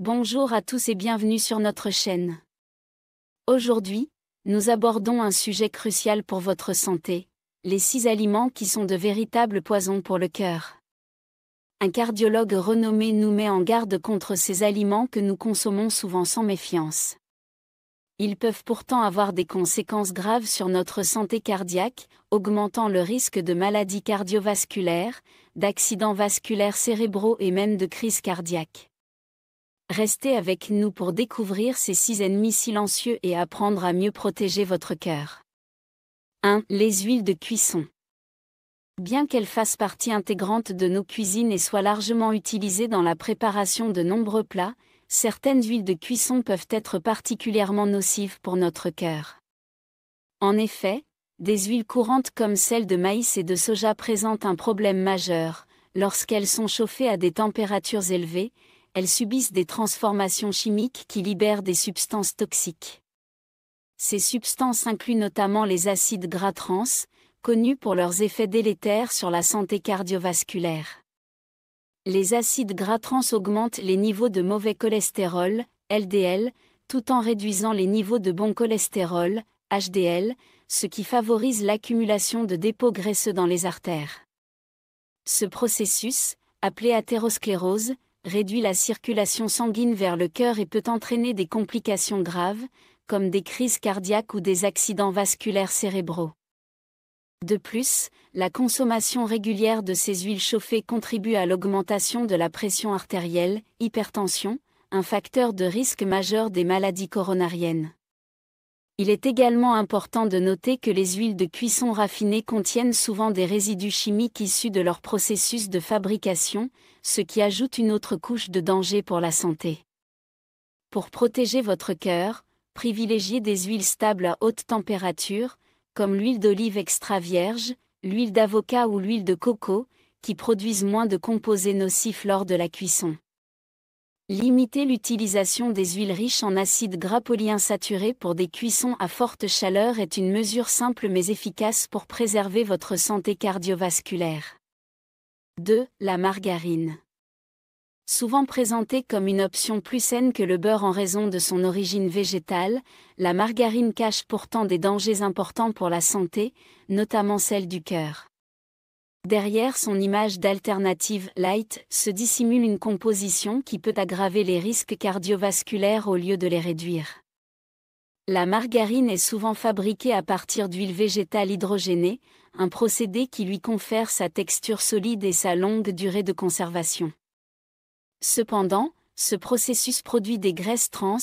Bonjour à tous et bienvenue sur notre chaîne. Aujourd'hui, nous abordons un sujet crucial pour votre santé, les 6 aliments qui sont de véritables poisons pour le cœur. Un cardiologue renommé nous met en garde contre ces aliments que nous consommons souvent sans méfiance. Ils peuvent pourtant avoir des conséquences graves sur notre santé cardiaque, augmentant le risque de maladies cardiovasculaires, d'accidents vasculaires cérébraux et même de crises cardiaques. Restez avec nous pour découvrir ces 6 ennemis silencieux et apprendre à mieux protéger votre cœur. 1. Les huiles de cuisson. Bien qu'elles fassent partie intégrante de nos cuisines et soient largement utilisées dans la préparation de nombreux plats, certaines huiles de cuisson peuvent être particulièrement nocives pour notre cœur. En effet, des huiles courantes comme celles de maïs et de soja présentent un problème majeur. Lorsqu'elles sont chauffées à des températures élevées, elles subissent des transformations chimiques qui libèrent des substances toxiques. Ces substances incluent notamment les acides gras trans, connus pour leurs effets délétères sur la santé cardiovasculaire. Les acides gras trans augmentent les niveaux de mauvais cholestérol, LDL, tout en réduisant les niveaux de bon cholestérol, HDL, ce qui favorise l'accumulation de dépôts graisseux dans les artères. Ce processus, appelé athérosclérose, réduit la circulation sanguine vers le cœur et peut entraîner des complications graves, comme des crises cardiaques ou des accidents vasculaires cérébraux. De plus, la consommation régulière de ces huiles chauffées contribue à l'augmentation de la pression artérielle, hypertension, un facteur de risque majeur des maladies coronariennes. Il est également important de noter que les huiles de cuisson raffinées contiennent souvent des résidus chimiques issus de leur processus de fabrication, ce qui ajoute une autre couche de danger pour la santé. Pour protéger votre cœur, privilégiez des huiles stables à haute température, comme l'huile d'olive extra vierge, l'huile d'avocat ou l'huile de coco, qui produisent moins de composés nocifs lors de la cuisson. Limitez l'utilisation des huiles riches en acides gras polyinsaturés pour des cuissons à forte chaleur est une mesure simple mais efficace pour préserver votre santé cardiovasculaire. 2. La margarine. Souvent présentée comme une option plus saine que le beurre en raison de son origine végétale, la margarine cache pourtant des dangers importants pour la santé, notamment celle du cœur. Derrière son image d'alternative light se dissimule une composition qui peut aggraver les risques cardiovasculaires au lieu de les réduire. La margarine est souvent fabriquée à partir d'huile végétale hydrogénée, un procédé qui lui confère sa texture solide et sa longue durée de conservation. Cependant, ce processus produit des graisses trans,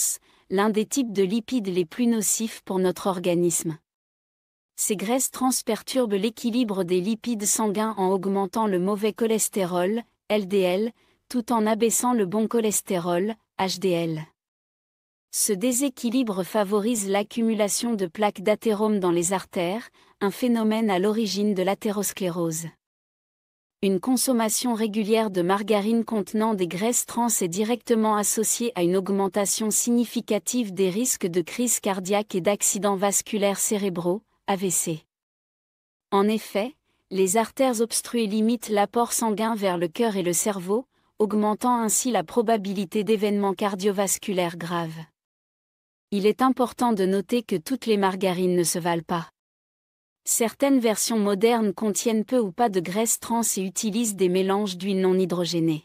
l'un des types de lipides les plus nocifs pour notre organisme. Ces graisses trans perturbent l'équilibre des lipides sanguins en augmentant le mauvais cholestérol, LDL, tout en abaissant le bon cholestérol, HDL. Ce déséquilibre favorise l'accumulation de plaques d'athérome dans les artères, un phénomène à l'origine de l'athérosclérose. Une consommation régulière de margarine contenant des graisses trans est directement associée à une augmentation significative des risques de crise cardiaque et d'accidents vasculaires cérébraux, AVC. En effet, les artères obstruées limitent l'apport sanguin vers le cœur et le cerveau, augmentant ainsi la probabilité d'événements cardiovasculaires graves. Il est important de noter que toutes les margarines ne se valent pas. Certaines versions modernes contiennent peu ou pas de graisses trans et utilisent des mélanges d'huiles non hydrogénées.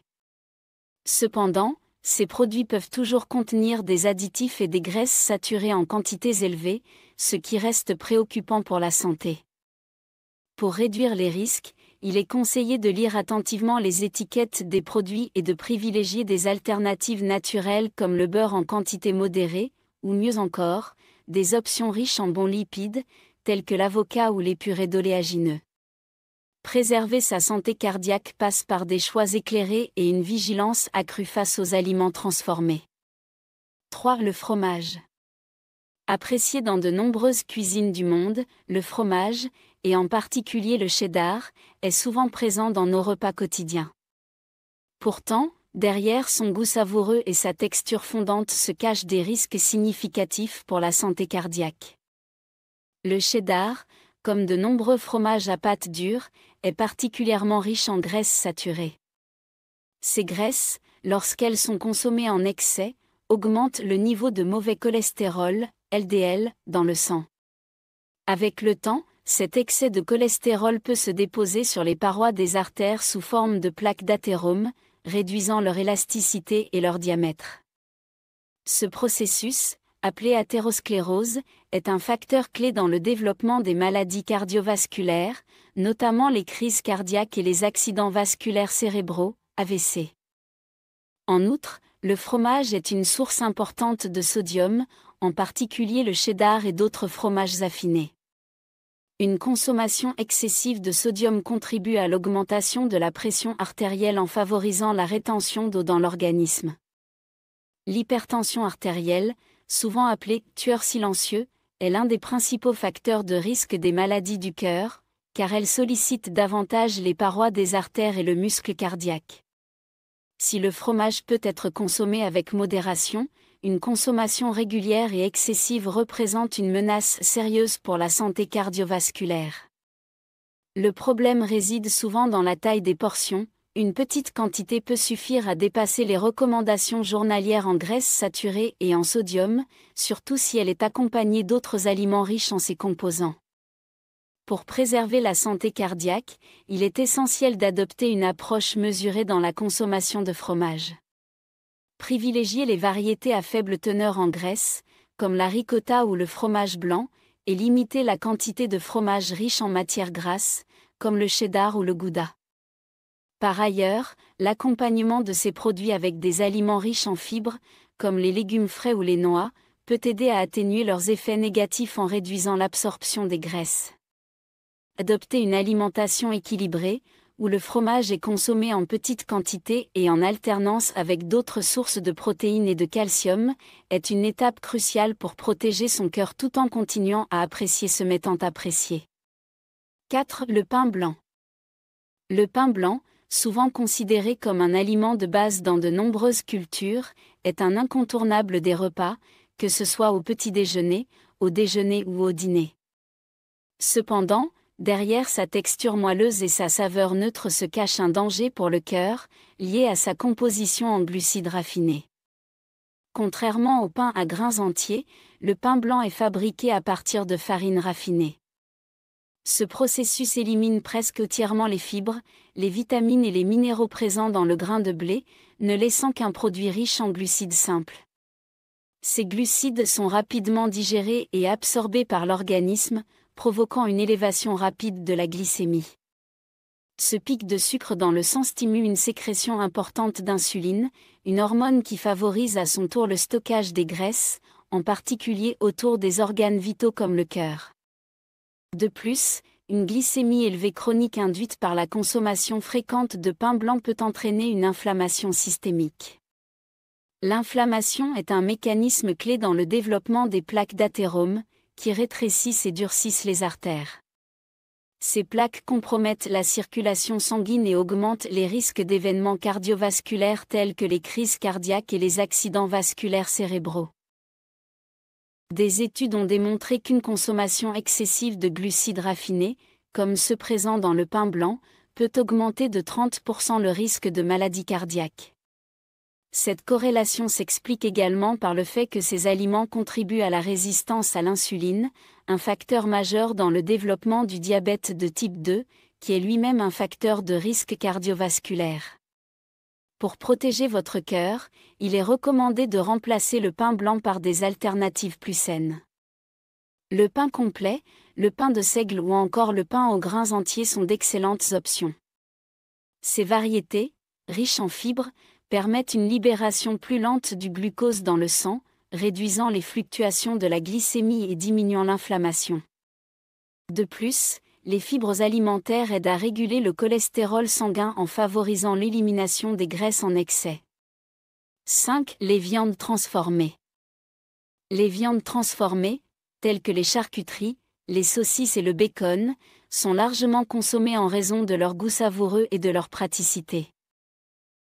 Cependant, ces produits peuvent toujours contenir des additifs et des graisses saturées en quantités élevées, ce qui reste préoccupant pour la santé. Pour réduire les risques, il est conseillé de lire attentivement les étiquettes des produits et de privilégier des alternatives naturelles comme le beurre en quantité modérée, ou mieux encore, des options riches en bons lipides, tels que l'avocat ou les purées d'oléagineux. Préserver sa santé cardiaque passe par des choix éclairés et une vigilance accrue face aux aliments transformés. 3. Le fromage. Apprécié dans de nombreuses cuisines du monde, le fromage, et en particulier le cheddar, est souvent présent dans nos repas quotidiens. Pourtant, derrière son goût savoureux et sa texture fondante se cachent des risques significatifs pour la santé cardiaque. Le cheddar, comme de nombreux fromages à pâte dure, est particulièrement riche en graisses saturées. Ces graisses, lorsqu'elles sont consommées en excès, augmentent le niveau de mauvais cholestérol, LDL, dans le sang. Avec le temps, cet excès de cholestérol peut se déposer sur les parois des artères sous forme de plaques d'athérome, réduisant leur élasticité et leur diamètre. Ce processus, appelé athérosclérose, est un facteur clé dans le développement des maladies cardiovasculaires, notamment les crises cardiaques et les accidents vasculaires cérébraux, AVC. En outre, le fromage est une source importante de sodium, en particulier le cheddar et d'autres fromages affinés. Une consommation excessive de sodium contribue à l'augmentation de la pression artérielle en favorisant la rétention d'eau dans l'organisme. L'hypertension artérielle, souvent appelée « tueur silencieux », est l'un des principaux facteurs de risque des maladies du cœur, car elle sollicite davantage les parois des artères et le muscle cardiaque. Si le fromage peut être consommé avec modération, une consommation régulière et excessive représente une menace sérieuse pour la santé cardiovasculaire. Le problème réside souvent dans la taille des portions. Une petite quantité peut suffire à dépasser les recommandations journalières en graisses saturées et en sodium, surtout si elle est accompagnée d'autres aliments riches en ces composants. Pour préserver la santé cardiaque, il est essentiel d'adopter une approche mesurée dans la consommation de fromage. Privilégier les variétés à faible teneur en graisse, comme la ricotta ou le fromage blanc, et limiter la quantité de fromage riche en matières grasses, comme le cheddar ou le gouda. Par ailleurs, l'accompagnement de ces produits avec des aliments riches en fibres, comme les légumes frais ou les noix, peut aider à atténuer leurs effets négatifs en réduisant l'absorption des graisses. Adopter une alimentation équilibrée, où le fromage est consommé en petite quantité et en alternance avec d'autres sources de protéines et de calcium, est une étape cruciale pour protéger son cœur tout en continuant à apprécier ce mettant apprécié. 4. Le pain blanc. Le pain blanc, souvent considéré comme un aliment de base dans de nombreuses cultures, est un incontournable des repas, que ce soit au petit déjeuner, au déjeuner ou au dîner. Cependant, derrière sa texture moelleuse et sa saveur neutre se cache un danger pour le cœur, lié à sa composition en glucides raffinés. Contrairement au pain à grains entiers, le pain blanc est fabriqué à partir de farine raffinée. Ce processus élimine presque entièrement les fibres, les vitamines et les minéraux présents dans le grain de blé, ne laissant qu'un produit riche en glucides simples. Ces glucides sont rapidement digérés et absorbés par l'organisme, provoquant une élévation rapide de la glycémie. Ce pic de sucre dans le sang stimule une sécrétion importante d'insuline, une hormone qui favorise à son tour le stockage des graisses, en particulier autour des organes vitaux comme le cœur. De plus, une glycémie élevée chronique induite par la consommation fréquente de pain blanc peut entraîner une inflammation systémique. L'inflammation est un mécanisme clé dans le développement des plaques d'athérome, qui rétrécissent et durcissent les artères. Ces plaques compromettent la circulation sanguine et augmentent les risques d'événements cardiovasculaires tels que les crises cardiaques et les accidents vasculaires cérébraux. Des études ont démontré qu'une consommation excessive de glucides raffinés, comme ceux présents dans le pain blanc, peut augmenter de 30% le risque de maladie cardiaque. Cette corrélation s'explique également par le fait que ces aliments contribuent à la résistance à l'insuline, un facteur majeur dans le développement du diabète de type 2, qui est lui-même un facteur de risque cardiovasculaire. Pour protéger votre cœur, il est recommandé de remplacer le pain blanc par des alternatives plus saines. Le pain complet, le pain de seigle ou encore le pain aux grains entiers sont d'excellentes options. Ces variétés, riches en fibres, permettent une libération plus lente du glucose dans le sang, réduisant les fluctuations de la glycémie et diminuant l'inflammation. De plus, les fibres alimentaires aident à réguler le cholestérol sanguin en favorisant l'élimination des graisses en excès. 5. Les viandes transformées. Les viandes transformées, telles que les charcuteries, les saucisses et le bacon, sont largement consommées en raison de leur goût savoureux et de leur praticité.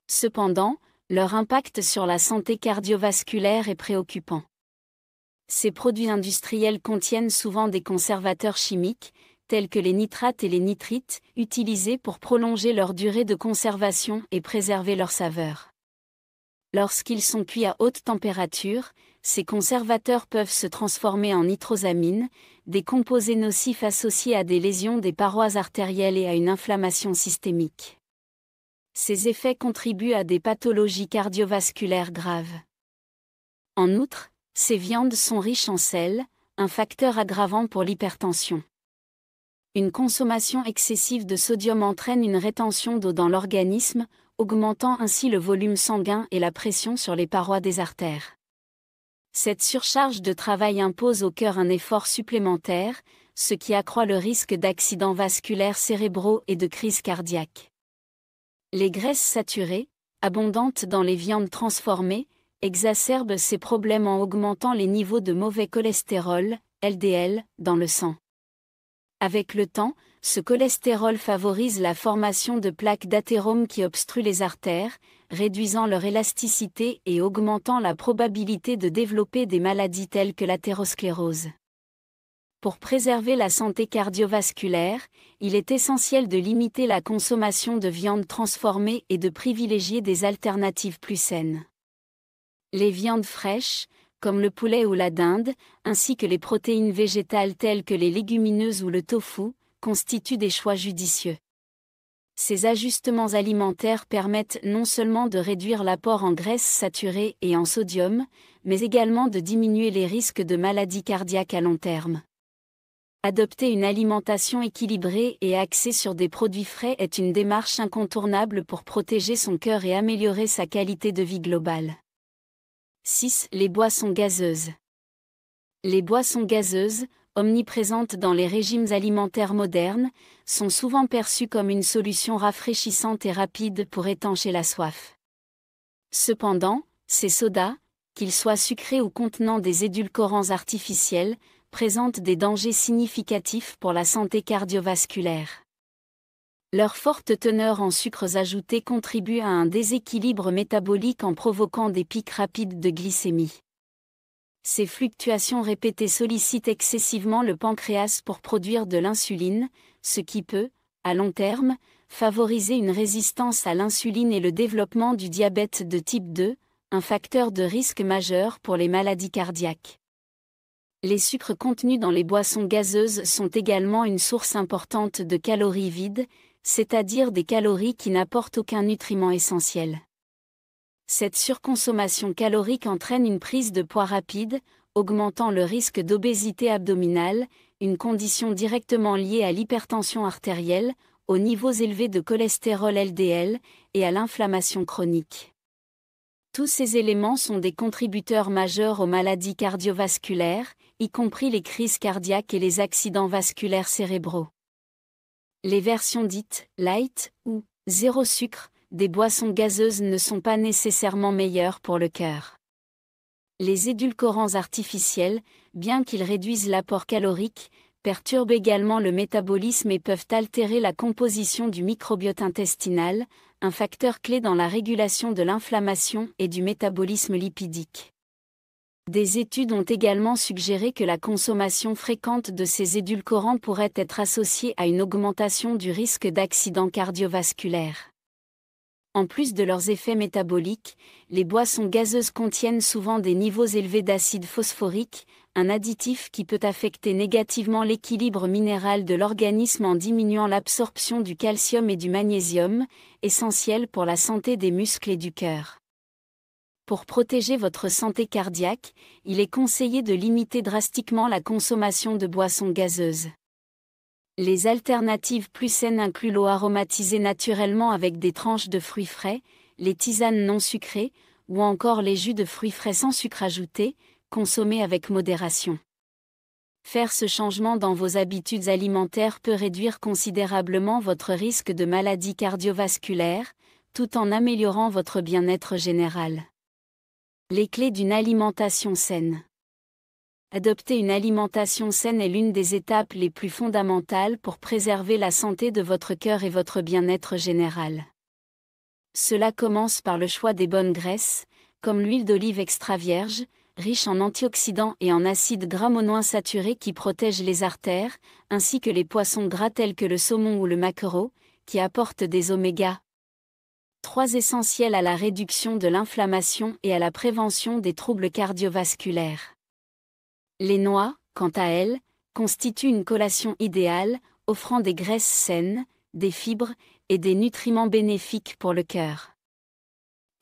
Cependant, leur impact sur la santé cardiovasculaire est préoccupant. Ces produits industriels contiennent souvent des conservateurs chimiques, tels que les nitrates et les nitrites, utilisés pour prolonger leur durée de conservation et préserver leur saveur. Lorsqu'ils sont cuits à haute température, ces conservateurs peuvent se transformer en nitrosamines, des composés nocifs associés à des lésions des parois artérielles et à une inflammation systémique. Ces effets contribuent à des pathologies cardiovasculaires graves. En outre, ces viandes sont riches en sel, un facteur aggravant pour l'hypertension. Une consommation excessive de sodium entraîne une rétention d'eau dans l'organisme, augmentant ainsi le volume sanguin et la pression sur les parois des artères. Cette surcharge de travail impose au cœur un effort supplémentaire, ce qui accroît le risque d'accidents vasculaires cérébraux et de crise cardiaque. Les graisses saturées, abondantes dans les viandes transformées, exacerbent ces problèmes en augmentant les niveaux de mauvais cholestérol, LDL, dans le sang. Avec le temps, ce cholestérol favorise la formation de plaques d'athérome qui obstruent les artères, réduisant leur élasticité et augmentant la probabilité de développer des maladies telles que l'athérosclérose. Pour préserver la santé cardiovasculaire, il est essentiel de limiter la consommation de viande transformée et de privilégier des alternatives plus saines. Les viandes fraîches, comme le poulet ou la dinde, ainsi que les protéines végétales telles que les légumineuses ou le tofu, constituent des choix judicieux. Ces ajustements alimentaires permettent non seulement de réduire l'apport en graisses saturées et en sodium, mais également de diminuer les risques de maladies cardiaques à long terme. Adopter une alimentation équilibrée et axée sur des produits frais est une démarche incontournable pour protéger son cœur et améliorer sa qualité de vie globale. 6. Les boissons gazeuses. Les boissons gazeuses, omniprésentes dans les régimes alimentaires modernes, sont souvent perçues comme une solution rafraîchissante et rapide pour étancher la soif. Cependant, ces sodas, qu'ils soient sucrés ou contenant des édulcorants artificiels, présentent des dangers significatifs pour la santé cardiovasculaire. Leur forte teneur en sucres ajoutés contribue à un déséquilibre métabolique en provoquant des pics rapides de glycémie. Ces fluctuations répétées sollicitent excessivement le pancréas pour produire de l'insuline, ce qui peut, à long terme, favoriser une résistance à l'insuline et le développement du diabète de type 2, un facteur de risque majeur pour les maladies cardiaques. Les sucres contenus dans les boissons gazeuses sont également une source importante de calories vides, c'est-à-dire des calories qui n'apportent aucun nutriment essentiel. Cette surconsommation calorique entraîne une prise de poids rapide, augmentant le risque d'obésité abdominale, une condition directement liée à l'hypertension artérielle, aux niveaux élevés de cholestérol LDL et à l'inflammation chronique. Tous ces éléments sont des contributeurs majeurs aux maladies cardiovasculaires, y compris les crises cardiaques et les accidents vasculaires cérébraux. Les versions dites « light » ou « zéro sucre » des boissons gazeuses ne sont pas nécessairement meilleures pour le cœur. Les édulcorants artificiels, bien qu'ils réduisent l'apport calorique, perturbent également le métabolisme et peuvent altérer la composition du microbiote intestinal, un facteur clé dans la régulation de l'inflammation et du métabolisme lipidique. Des études ont également suggéré que la consommation fréquente de ces édulcorants pourrait être associée à une augmentation du risque d'accident cardiovasculaire. En plus de leurs effets métaboliques, les boissons gazeuses contiennent souvent des niveaux élevés d'acide phosphorique, un additif qui peut affecter négativement l'équilibre minéral de l'organisme en diminuant l'absorption du calcium et du magnésium, essentiels pour la santé des muscles et du cœur. Pour protéger votre santé cardiaque, il est conseillé de limiter drastiquement la consommation de boissons gazeuses. Les alternatives plus saines incluent l'eau aromatisée naturellement avec des tranches de fruits frais, les tisanes non sucrées, ou encore les jus de fruits frais sans sucre ajouté, consommés avec modération. Faire ce changement dans vos habitudes alimentaires peut réduire considérablement votre risque de maladies cardiovasculaires, tout en améliorant votre bien-être général. Les clés d'une alimentation saine. Adopter une alimentation saine est l'une des étapes les plus fondamentales pour préserver la santé de votre cœur et votre bien-être général. Cela commence par le choix des bonnes graisses, comme l'huile d'olive extra vierge, riche en antioxydants et en acides gras monoinsaturés qui protègent les artères, ainsi que les poissons gras tels que le saumon ou le maquereau, qui apportent des oméga 3 essentiels à la réduction de l'inflammation et à la prévention des troubles cardiovasculaires. Les noix, quant à elles, constituent une collation idéale, offrant des graisses saines, des fibres et des nutriments bénéfiques pour le cœur.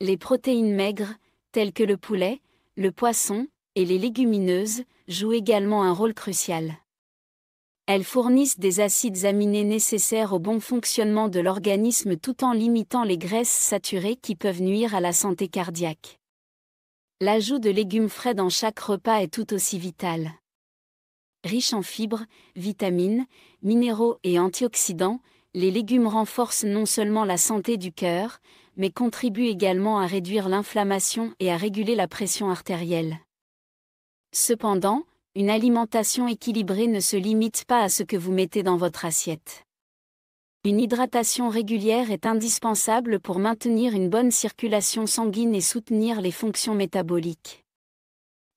Les protéines maigres, telles que le poulet, le poisson et les légumineuses, jouent également un rôle crucial. Elles fournissent des acides aminés nécessaires au bon fonctionnement de l'organisme tout en limitant les graisses saturées qui peuvent nuire à la santé cardiaque. L'ajout de légumes frais dans chaque repas est tout aussi vital. Riches en fibres, vitamines, minéraux et antioxydants, les légumes renforcent non seulement la santé du cœur, mais contribuent également à réduire l'inflammation et à réguler la pression artérielle. Cependant, une alimentation équilibrée ne se limite pas à ce que vous mettez dans votre assiette. Une hydratation régulière est indispensable pour maintenir une bonne circulation sanguine et soutenir les fonctions métaboliques.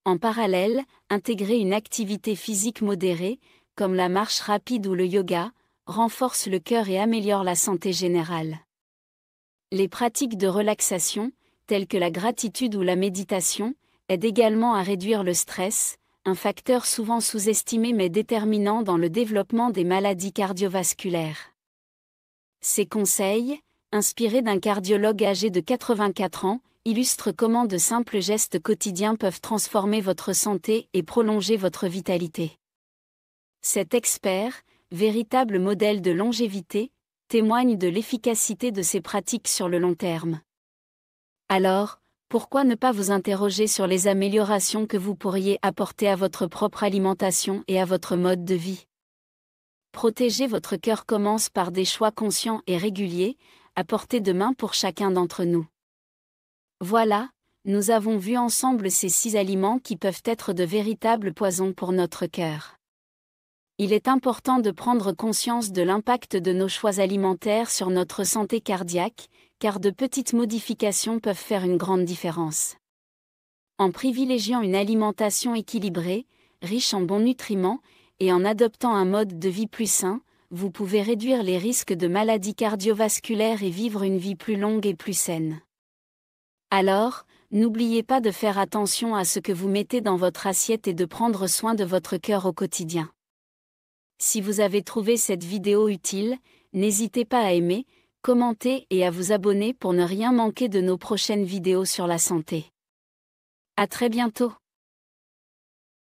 En parallèle, intégrer une activité physique modérée, comme la marche rapide ou le yoga, renforce le cœur et améliore la santé générale. Les pratiques de relaxation, telles que la gratitude ou la méditation, aident également à réduire le stress, un facteur souvent sous-estimé mais déterminant dans le développement des maladies cardiovasculaires. Ces conseils, inspirés d'un cardiologue âgé de 84 ans, illustrent comment de simples gestes quotidiens peuvent transformer votre santé et prolonger votre vitalité. Cet expert, véritable modèle de longévité, témoigne de l'efficacité de ces pratiques sur le long terme. Alors, pourquoi ne pas vous interroger sur les améliorations que vous pourriez apporter à votre propre alimentation et à votre mode de vie? Protéger votre cœur commence par des choix conscients et réguliers, à portée de main pour chacun d'entre nous. Voilà, nous avons vu ensemble ces 6 aliments qui peuvent être de véritables poisons pour notre cœur. Il est important de prendre conscience de l'impact de nos choix alimentaires sur notre santé cardiaque, car de petites modifications peuvent faire une grande différence. En privilégiant une alimentation équilibrée, riche en bons nutriments, et en adoptant un mode de vie plus sain, vous pouvez réduire les risques de maladies cardiovasculaires et vivre une vie plus longue et plus saine. Alors, n'oubliez pas de faire attention à ce que vous mettez dans votre assiette et de prendre soin de votre cœur au quotidien. Si vous avez trouvé cette vidéo utile, n'hésitez pas à aimer, commenter et à vous abonner pour ne rien manquer de nos prochaines vidéos sur la santé. À très bientôt.